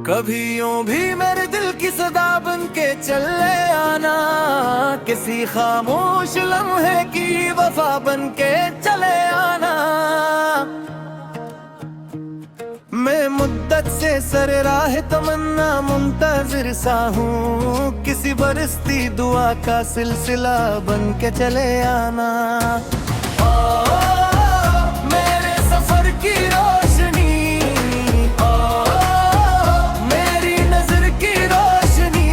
कभी यूं भी मेरे दिल की सदा बन के चले आना, किसी खामोश लम्हे की वफा बन के चले आना। मैं मुद्दत से सर राह तमन्ना मुंतजिर सा हूँ, किसी बरसती दुआ का सिलसिला बन के चले आना। मेरे सफर की रोशनी, मेरी नजर की रोशनी,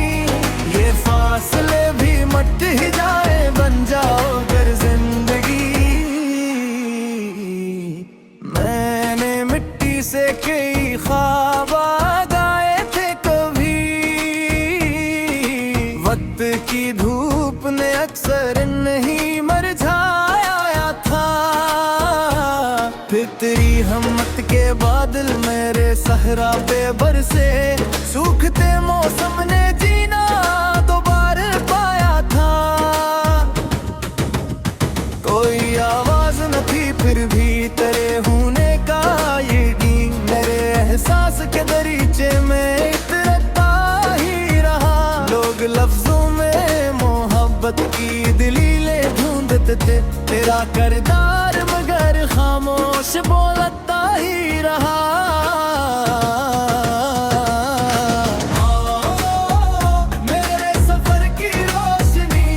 ये फासले भी मट ही जाए, बन जाओ अगर जिंदगी। मैंने मिट्टी से कई ख्वाब गाए थे कभी, वक्त की धूप ने अक्सर नहीं मरझाया था। फितरी हिम्मत के बादल मेरे सहरा पे बरसे, सूखते मौसम ने जीना दोबारा पाया था। कोई आवाज न थी फिर भी तेरे होने का यकीन, मेरे एहसास के दरीचे में इतरता ही रहा। लोग लफ्जों में मोहब्बत की दलीलें ढूंढते थे, तेरा करदार मगर खामोश बोलता ही रहा। मेरे सफर की रोशनी,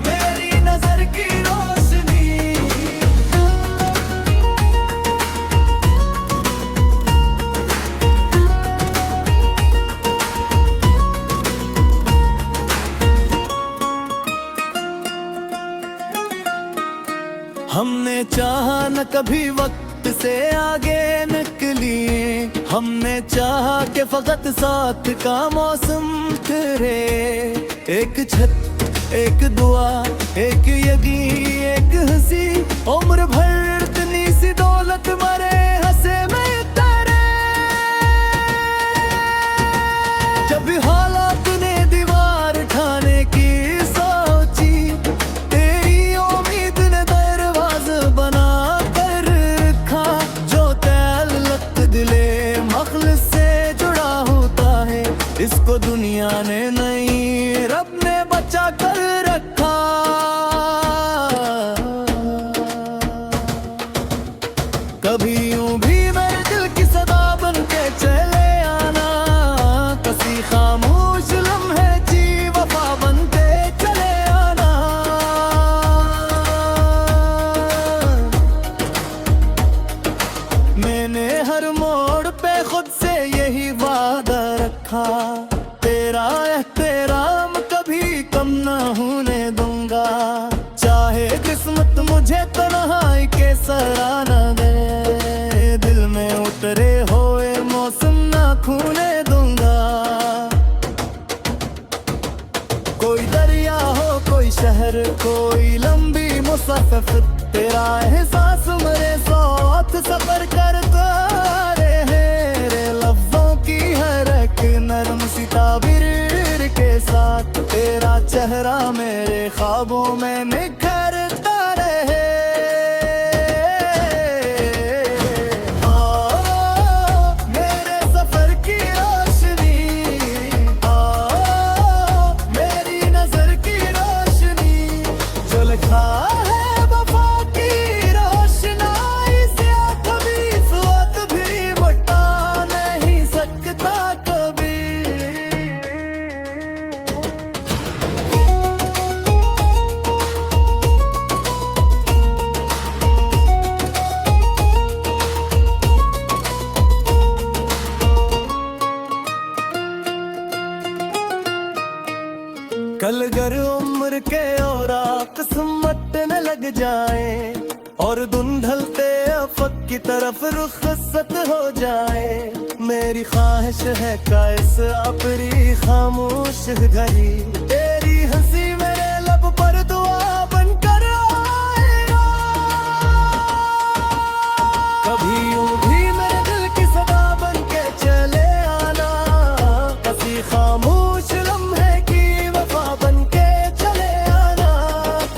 मेरी नजर की रोशनी। हमने चाहा न कभी वक्त से आगे निकली, हमने चाहा कि फकत साथ का मौसम करे। एक छत, एक दुआ, एक यकीन, एक हंसी, उम्र भर इतनी सी दौलत मरे हंसे में तारे। जब हालात ने दीवार ठाने की सोची, तेरी उम्मीद ने दरवाज़ा बना कर रखा। जो तअल्लुक़ दिले मखलस से जुड़ा होता है, इसको दुनिया ने नहीं रब ने बचा कर रखा। कभी यूं भी मेरे दिल की सदा बन के चले आना, किसी खामोश लम्हे की वफा बन के चले आना। मैंने हर मोड़ पे खुद से यही वादा रखा, तेरा एहतराम कभी कम न होने दूंगा। चाहे किस्मत मुझे तन्हाई के सराना दे, दिल में उतरे होए मौसम ना खूने दूंगा। कोई दरिया हो, कोई शहर, कोई लंबी मुसाफिर, तेरा एहसास मेरे साथ सफर करता रहे। रे लफ्जों की हर एक नरम सी ताबीर के साथ, तेरा चेहरा मेरे ख्वाबों में निखरता रहे। मेरे सफर की रोशनी, मेरी नजर की रोशनी, जो लिखा है वफा की रोशनाई से कभी स्वाद भी मिटा नहीं सकता कभी। कल गर उम्र के और किस्मत न लग जाए, और धुंधलते अफक की तरफ रुखसत हो जाए। मेरी ख्वाहिश है कैस अपनी खामोश घड़ी, तेरी हंसी मेरे लब पर दुआ बनकर आएगा। कभी यूं भी मेरे दिल की सदा बन के चले आना, किसी खामोश लम्हे की वफा बन के चले आना।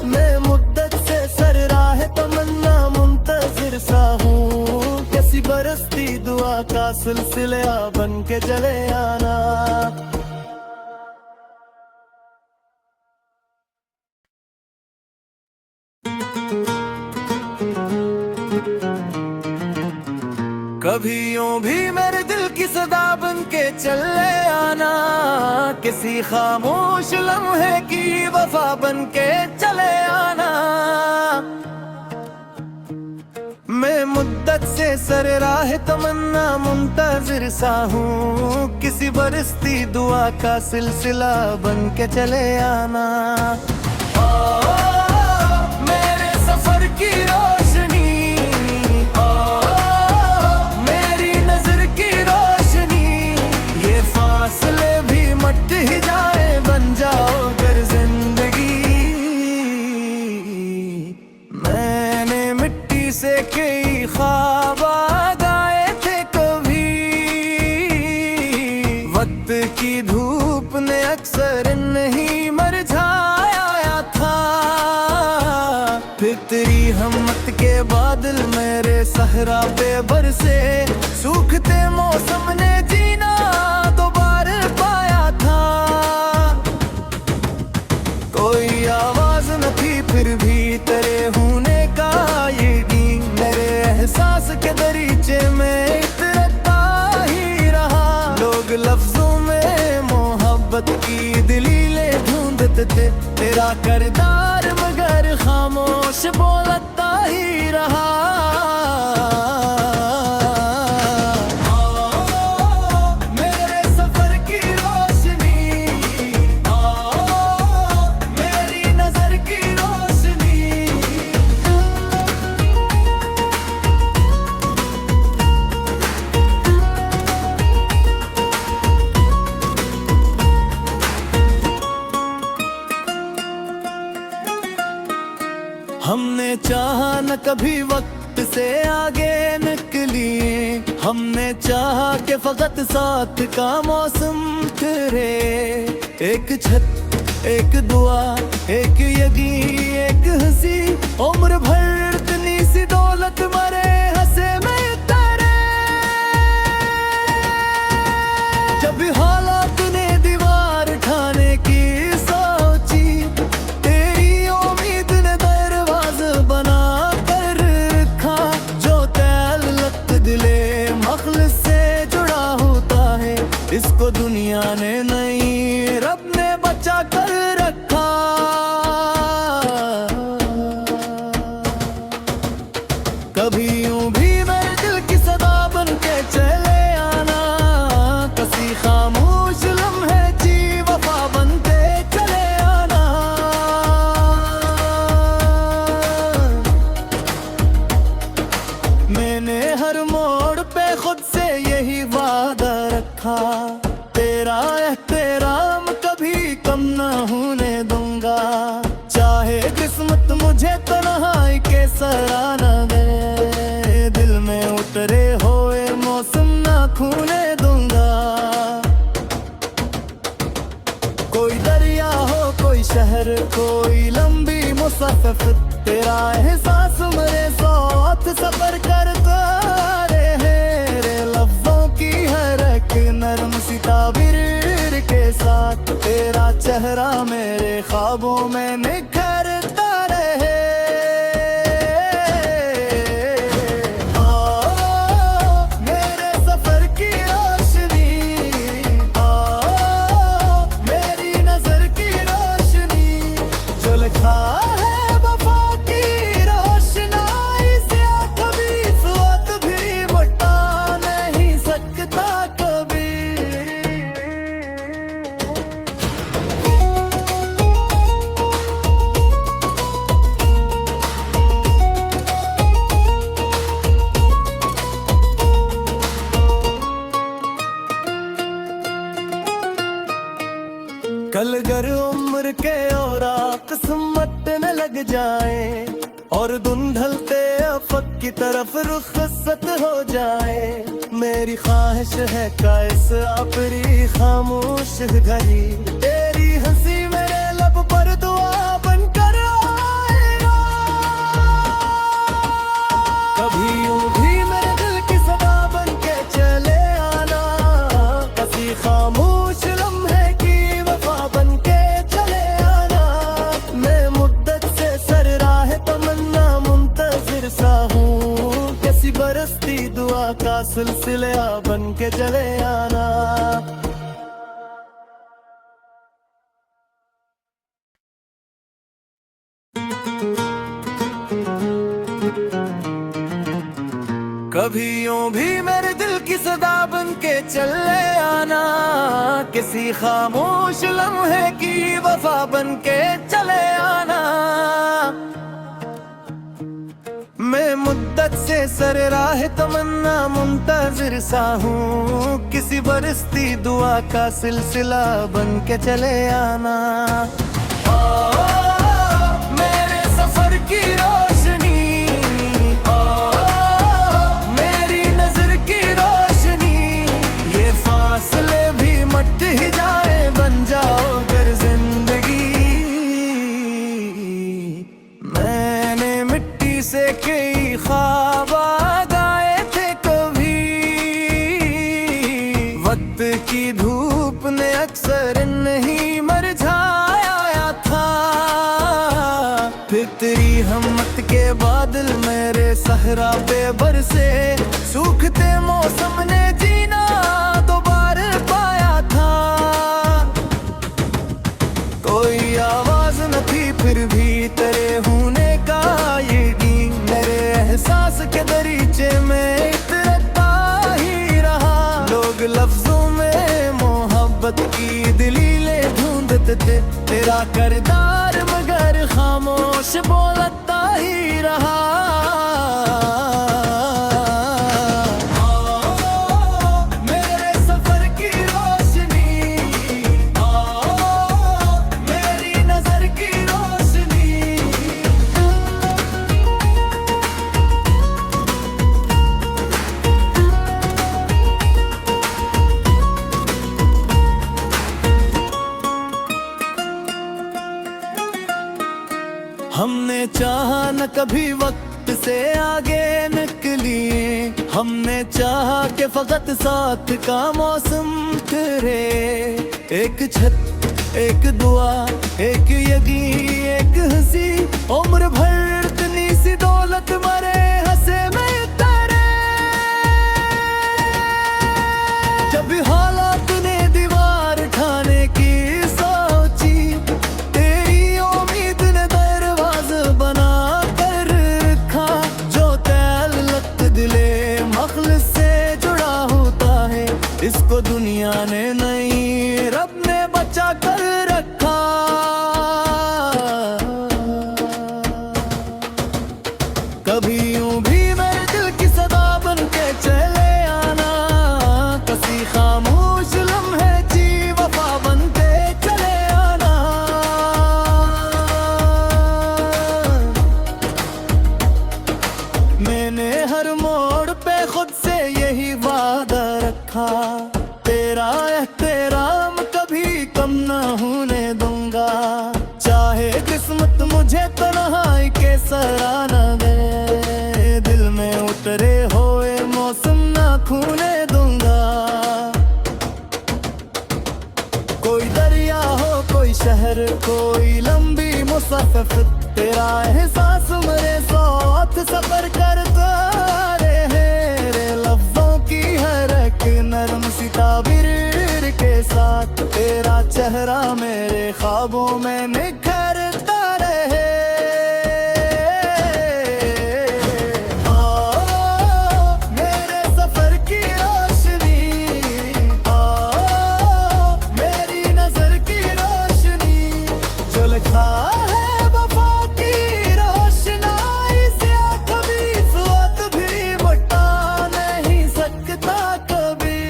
मैं मुद्दत से सर राह तमन्ना मुंतजिर सा हूँ, किसी बरसती दुआ का सिलसिला बन के चले आना। कभी यूं भी मेरे दिल की सदा बन के चले आना, किसी खामोश लम्हे की वफा बन के चले आना। मैं मुद्दत से सर राह तमन्ना मुंतजिर सा हूँ, किसी बरसती दुआ का सिलसिला बन के चले आना। मेरे सफर की रोशनी, मेरी नजर की रोशनी, ये फासले भी मट ही जाए, बन जाओ अगर जिंदगी। मैंने मिट्टी से कई ख्वाब गाए थे कभी, वक्त की धूप ने अक्सर नहीं मरझाया था। फिर तेरी हिम्मत के बादल मेरे सहरा पे बरसे, सूखते मौसम ने जीना दोबारा पाया था। कोई आवाज न थी फिर भी तेरे होने का यकीन, मेरे एहसास के दरीचे में इतरता ही रहा। लोग लफ्जों में मोहब्बत की दलीलें ढूंढते थे, तेरा करदार मगर खामोश बोलता ही रहा। मेरे सफर की रोशनी, मेरी नजर की रोशनी। हमने चाहा न कभी वक्त से आगे निकली, हमने चाहा कि फकत साथ का मौसम फिरे। एक छत, एक दुआ, एक यकीन, एक हंसी, उम्र भर इतनी सी दौलत मरे हंसे में तारे। जब हालात ने दीवार ठाने की सोची, तेरी उम्मीद ने दरवाज़ा बना कर रखा। जो तअल्लुक़ दिले मखलस से जुड़ा होता है, इसको दुनिया ने नहीं रब ने बचा कर रखा। कभी यूं भी मेरे दिल की सदा बन के चले आना, किसी खामोश लम्हे की वफा बनते चले आना। मैंने हर मोड़ पे खुद से यही वादा रखा, तेरा एहतराम कभी कम न होने दूंगा। चाहे किस्मत मुझे तन्हाई के सराना दे, दिल में उतरे होए मौसम ना खूने दूंगा। कोई दरिया हो, कोई शहर, कोई लंबी मुसाफिर, तेरा एहसास मेरे साथ सफर करता रहे। रे लफ्जों की हर एक नरम सी ताबीर के साथ, तेरा चेहरा मेरे ख्वाबों में निखरता रहे। मेरे सफर की रोशनी, मेरी नजर की रोशनी, जो लिखा है वफा की रोशनाई से कभी स्वाद भी मिटा नहीं सकता कभी। कल गर उम्र के और किस्मत न लग जाए, और धुंधलते अफक की तरफ रुखसत हो जाए। मेरी ख्वाहिश है कैस अपनी खामोश घड़ी, तेरी हंसी मेरे लब पर दुआ बनकर आएगा। कभी यूं भी मेरे दिल की सदा बन के चल बरसती दुआ का सिलसिला बन के चले आना। कभी यूं भी मेरे दिल की सदा बन के चले आना, किसी खामोश लम्हे की वफा बन के चले आना। मैं मुद्दत से सर राह तमन्ना मुंतजिर सा हूँ, किसी बरसती दुआ का सिलसिला बन के चले आना। मेरे सफर की रोशनी, मेरी नजर की रोशनी, ये फासले भी मट ही जाए, बन जाओ अगर जिंदगी। मैंने मिट्टी से कई ख्वाब गाए थे कभी, वक्त की धूप ने अक्सर नहीं मरझाया था। फिर तेरी हिम्मत के बादल मेरे सहरा पे बरसे, सूखते मौसम ने जीना दोबारा पाया था। कोई आवाज न थी फिर भी तेरे होने का यकीन, मेरे एहसास के दरीचे में इतरता ही रहा। लोग लफ्जों में मोहब्बत की दलीलें ढूंढते थे, तेरा करदार मगर खामोश बोलता ही रहा। मेरे सफर की रोशनी, मेरी नजर की रोशनी। हमने चाहा न कभी वक्त से आगे निकलिए, हमने चाहा कि फकत साथ का मौसम करे। एक छत, एक दुआ, एक यकीन, एक हंसी, उम्र भर इतनी सी दौलत मरे हंसे में उतारे। जब हालात ने दीवार ठाने की सोची, तेरी उम्मीद ने दरवाज़ा बना कर रखा। जो तअल्लुक़ दिले मखलस से जुड़ा होता है, इसको दुनिया ने नहीं रब ने बचा कर रखा। कभी यूं भी मेरे दिल की सदा बन के चले आना, किसी खामोश लम्हे की वफा बनते चले आना। मैंने हर मोड़ पे खुद से यही वादा रखा, तेरा एहतराम कभी कम न होने दूंगा। चाहे किस्मत मुझे तन्हाई के सराना दे, दिल में उतरे होए मौसम ना खूने दूंगा। कोई दरिया हो, कोई शहर, कोई लंबी मुसाफिर, तेरा एहसास मेरे साथ सफर करता रहे। रे लफ्जों की हर एक नरम सी ताबीर के साथ, तेरा चेहरा मेरे ख्वाबों में निखरता रहे। मेरे सफर की रोशनी, मेरी नजर की रोशनी, जो लिखा है वफा की रोशनाई से कभी स्वाद भी मिटा नहीं सकता कभी।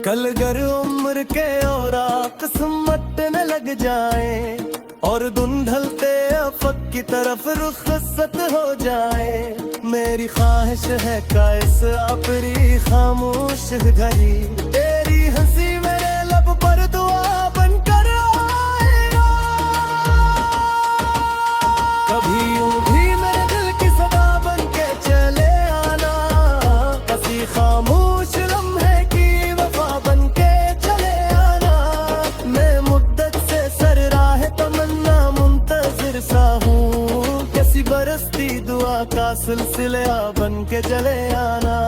कल गर उम्र के और किस्मत न लग जाए, और धुंधलते अफक की तरफ रुखसत हो जाए। मेरी ख्वाहिश है कायस अपनी खामोश घड़ी, तेरी हंसी मेरे लब पर दुआ बनकर आएगा। कभी यूं भी मेरे दिल की सदा जैसा हूँ, कैसी बरसती दुआ का सिलसिला बन के चले आना।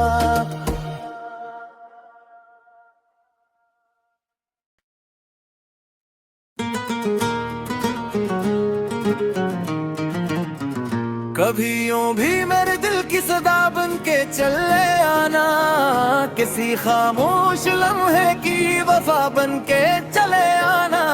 कभी यूं भी मेरे दिल की सदा बन के चले आना, किसी खामोश लम्हे की वफा बन के चले आना।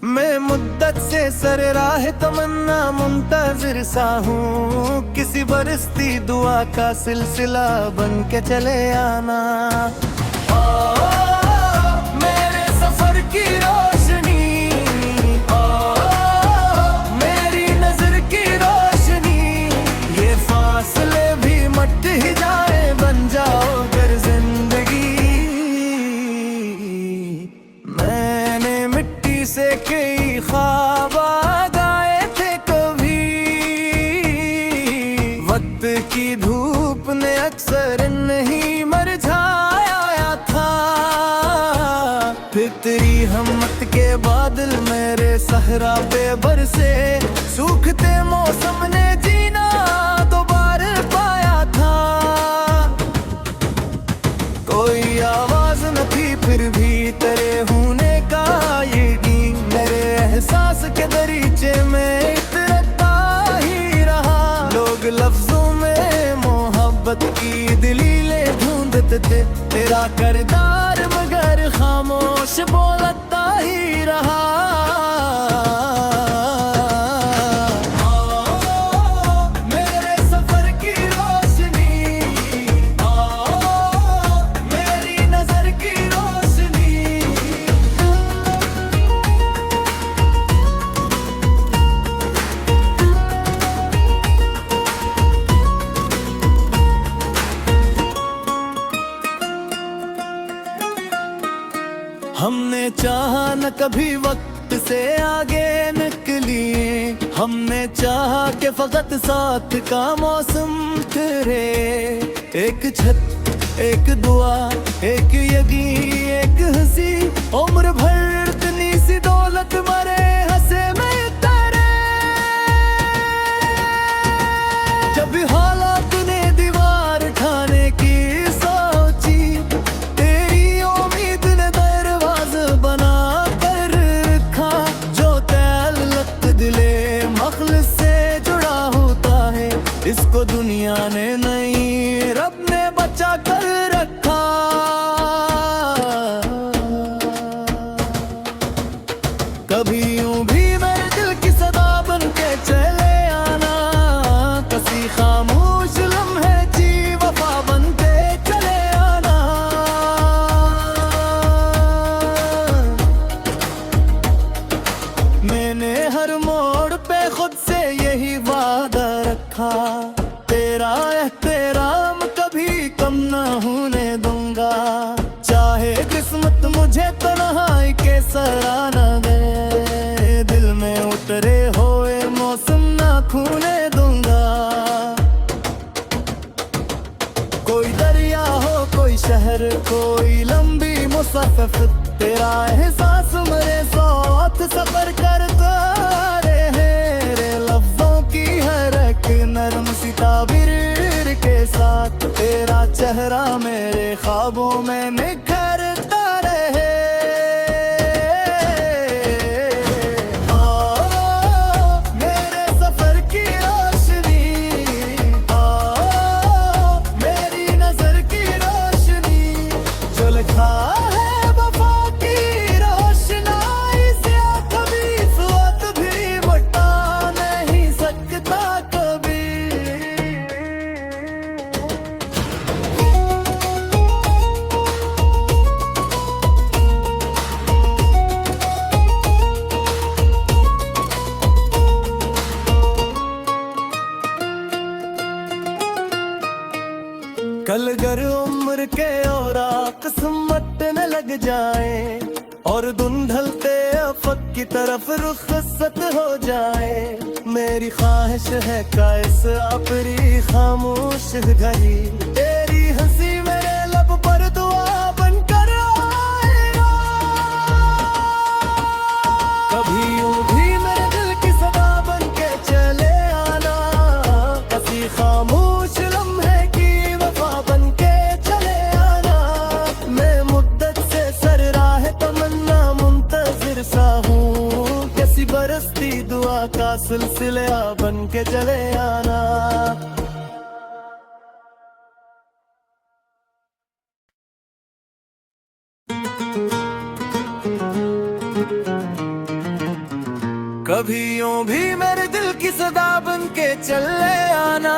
मैं मुद्दत से सर राह तमन्ना मुंतजिर सा हूँ, किसी बरसती दुआ का सिलसिला बन के चले आना। मेरे सफर की रोशनी, मेरी नजर की रोशनी, ये फासले भी मट ही जाए, बन जाओ अगर जिंदगी। मैंने मिट्टी से कई ख्वाब आए थे कभी, वक्त की धूप ने अक्सर नहीं मरझाया था। फिर तेरी हिम्मत के बादल मेरे सहरा पे बरसे, सूखते मौसम ने जीना दोबारा पाया था। कोई आवाज न थी फिर भी तेरे होने का यकीन, मेरे एहसास के दरीचे में इतरता ही रहा। लोग लफ्जों में मोहब्बत की दलीलें ढूंढते थे, तेरा करदार मगर खामोश बोलता ही रहा। मेरे सफर की रोशनी, मेरी नजर की रोशनी। हमने चाहा न कभी वक्त से आगे निकलिए, हमने चाहा कि फकत साथ का मौसम तेरे। एक छत, एक दुआ, एक यकीन, एक हंसी, उम्र भर इतनी सी दौलत मरे हंसे में तेरे। जब हालात ने दीवार ठाने की सोची, तेरी उम्मीद ने दरवाज़ा बना कर रखा। जो तअल्लुक़ दिले मखलस से जुड़ा होता है, इसको दुनिया ने नहीं रब ने बचा कर रखा। कभी यूं भी मेरे दिल की सदा बन के चले आना, किसी खामोश लम्हे की वफा बनते चले आना। मैंने हर मोड़ पे खुद से यही वादा रखा, तेरा एहतराम कभी कम न होने दूंगा। चाहे किस्मत मुझे तन्हाई के सराना दे, दिल में उतरे होए मौसम ना खूने दूंगा। कोई दरिया हो, कोई शहर, कोई लंबी मुसाफिर, तेरा एहसास मेरे साथ सफर करता रहे। रे लफ्जों की हर एक नरम सी ताबीर के साथ, तेरा चेहरा मेरे ख्वाबों में निखरता रहे। मेरे सफर की रोशनी, मेरी नजर की रोशनी, जो लिखा है वफा की रोशनाई से कभी स्वाद भी मिटा नहीं सकता कभी। कल गर उम्र के और किस्मत न लग जाए, और धुंधलते अफक की तरफ रुखसत हो जाए। मेरी ख्वाहिश है कायस अपनी खामोश घड़ी, तेरी हंसी मेरे लब पर दुआ बनकर आएगा। कभी बरसती दुआ का सिलसिला बन के चले आना। कभी यूं भी मेरे दिल की सदा बन के चले आना,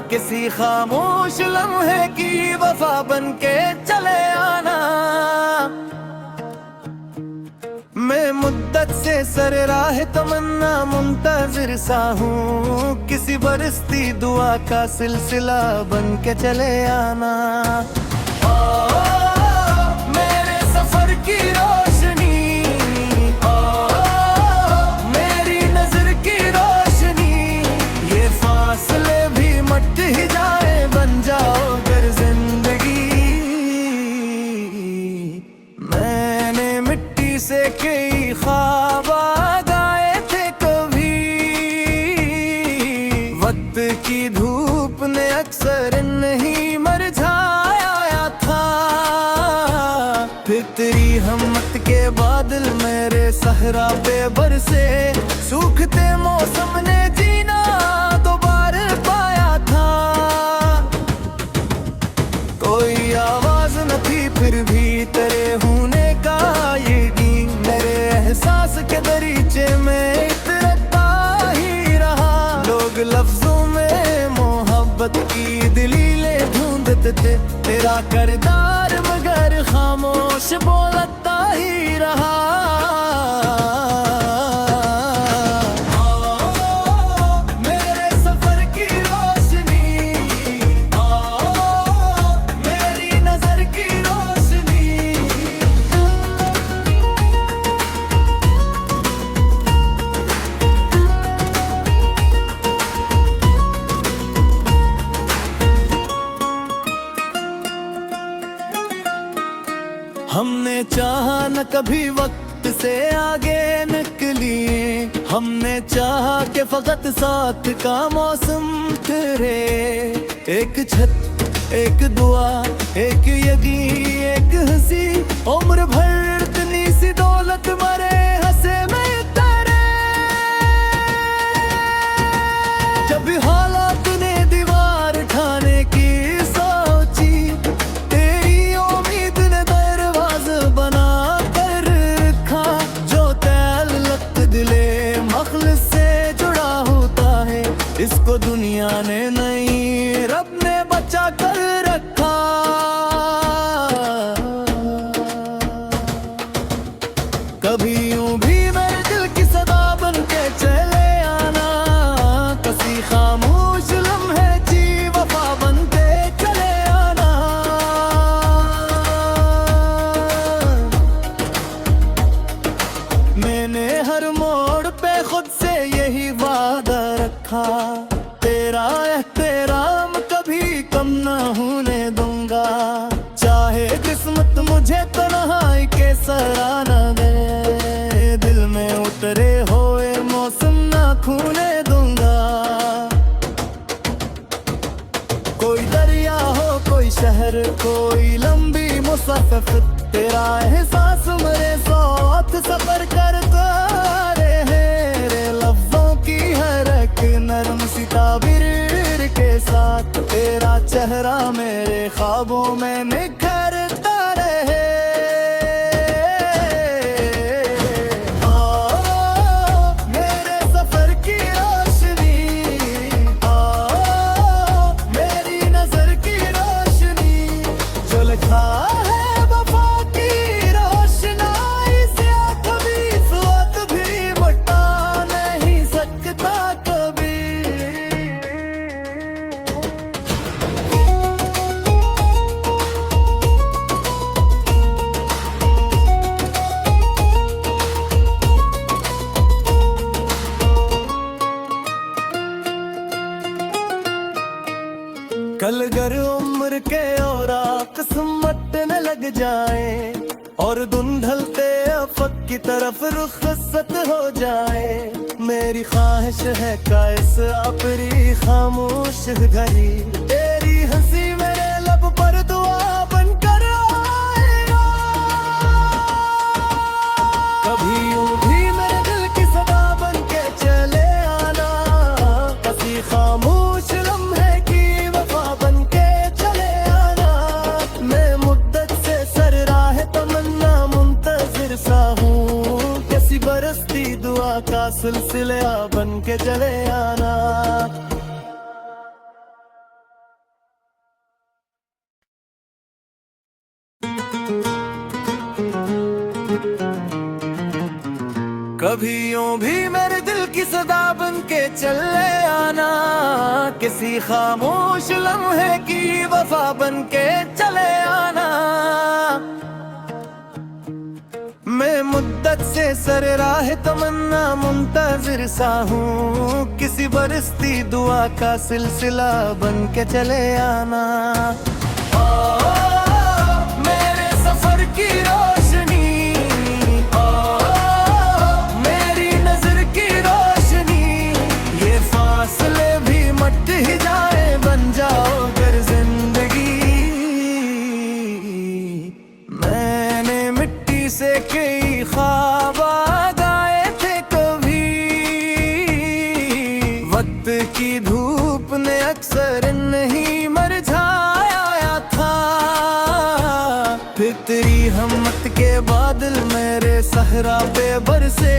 किसी खामोश लम्हे की वफा बन के चले आना। मैं मुद्दत से सर राह तमन्ना मुंतजिर सा हूँ, किसी बरसती दुआ का सिलसिला बन के चले आना। मेरे सफर की रोशनी, मेरी नजर की रोशनी, ये फासले भी मट ही जाए, बन जाओ अगर जिंदगी। मैंने मिट्टी से कई ख्वाब आए थे कभी, वक्त की धूप ने अक्सर नहीं मरझाया था। फिर तेरी हिम्मत के बादल मेरे सहरा पे बरसे, सूखते मौसम ने जीना दोबारा पाया था। कोई आवाज न थी फिर भी तेरे होने का ये नींद, मेरे एहसास के दरीचे में इतरता ही रहा। लोग लफ्जों में मोहब्बत की दलीलें ढूंढते थे, तेरा करदार मगर खामोश बोलता ही रहा। मेरे सफर की रोशनी, मेरी नजर की रोशनी। हमने चाहा न कभी वक्त से आगे निकलिए, हमने चाहा कि फकत साथ का मौसम तेरे। एक छत, एक दुआ, एक यकीन, एक हंसी, उम्र भर इतनी सी दौलत मरे हंसे में तेरे। जब हालात ने दीवार ठाने की सोची, तेरी उम्मीद ने दरवाज़ा बना कर रखा। जो तअल्लुक़ दिले मखलस से जुड़ा होता है, इसको दुनिया ने नहीं रब ने बचा कर रखा। कभी यूं भी मेरे दिल की सदा बन के चले आना, किसी खामोश लम्हे की वफा बन के चले आना। मैंने हर मोड़ पे खुद से यही वादा रखा, तेरा एहतराम कभी कम न होने दूंगा। चाहे किस्मत मुझे तन्हाई के सराना दे, दिल में उतरे होए मौसम ना खूने दूंगा। कोई दरिया हो, कोई शहर, कोई लंबी मुसाफिर, तेरा एहसास मेरे साथ सफर करता रहे। लफ्जों की हर एक नरम सी ताबीर के साथ, तेरा चेहरा मेरे ख्वाबों में निखरता रहे। मेरे सफर की रोशनी, मेरी नजर की रोशनी, जो लिखा है वफा की रोशनाई से कभी स्वाद भी मिटा नहीं सकता कभी। कल गर उम्र के और किस्मत न लग जाए, और धुंधलते अफक की तरफ रुखसत हो जाए। मेरी ख्वाहिश है कायस अपनी खामोश घड़ी, तेरी हंसी मेरे लब पर दुआ बनकर आए। कभी यूं भी मेरे दिल की सब बरसती दुआ का सिलसिला बन के चले आना। कभी यूं भी मेरे दिल की सदा बन के चले आना, किसी खामोश लम्हे की वफा बन के चले आना। मैं मुद्दत से सर राह तमन्ना मुंतजिर सा हूँ, किसी बरसती दुआ का सिलसिला बन के चले आना। मेरे सफर की रोशनी, मेरी नजर की रोशनी, ये फासले भी मट ही जाए, बन जाओ अगर जिंदगी। मैंने मिट्टी से कई ख्वाब आए थे कभी, वक्त की धूप ने अक्सर नहीं मरझाया था। फिर तेरी हिम्मत के बादल मेरे सहरा पे बरसे,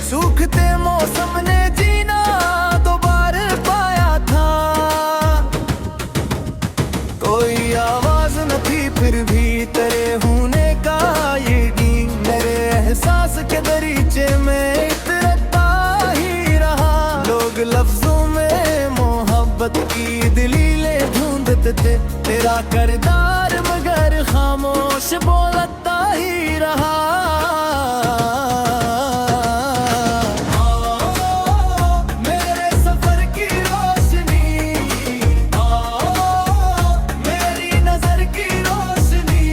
सूखते मौसम ने जीना दोबारा पाया था। कोई आवाज न थी फिर भी तेरे होने का ये नींद, मेरे एहसास के दरीचे में इतरता ही रहा। लोग लफ्जों में मोहब्बत की दलीलें ढूंढते थे, तेरा करदार मगर खामोश बोलता ही रहा। मेरे सफर की रोशनी, मेरी नजर की रोशनी।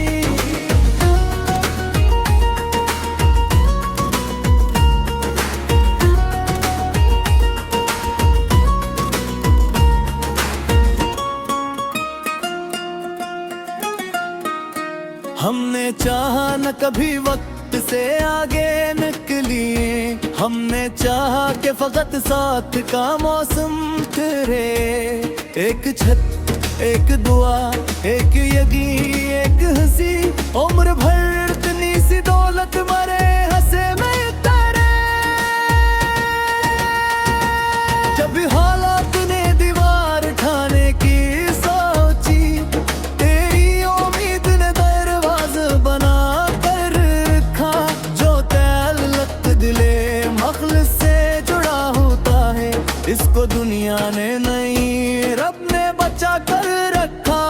हमने चाहा न कभी वक्त से आगे निकलिए, हमने चाहा कि फकत साथ का मौसम तेरे। एक छत, एक दुआ, एक यकीन, एक हंसी, उम्र भर इतनी सी दौलत मरे हंसे में तेरे। जब हालात ने दीवार ठाने की सोची, तेरी उम्मीद ने दरवाज़ा बना कर रखा। जो तअल्लुक़ दिले मखलस से जुड़ा होता है, इसको दुनिया ने नहीं रब ने बचा कर रखा।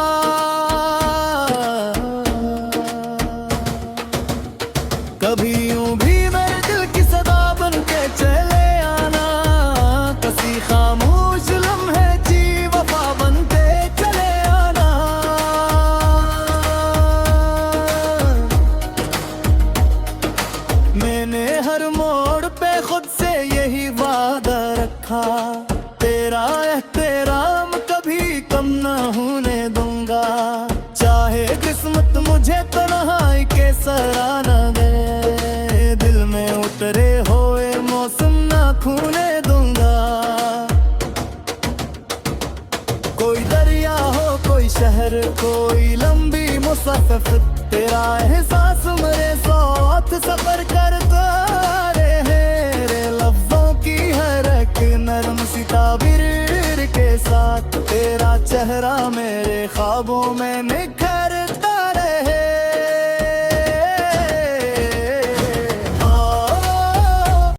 कभी यूं भी मेरे दिल की सदा बन के चले आना, किसी खामोश लम्हे की वफा बनते चले आना। मैंने हर मोड़ पे खुद से यही वादा रखा, तेरा एहतराम कभी कम न होने दूंगा। चाहे किस्मत मुझे तन्हाई के सराना दे, दिल में उतरे होए मौसम ना खूने दूंगा। कोई दरिया हो, कोई शहर, कोई लंबी मुसाफिर, तेरा एहसास मेरे साथ सफर करता रहे। लफ्जों की हर एक नरम सी ताबीर के साथ, तेरा चेहरा मेरे ख्वाबों में निखर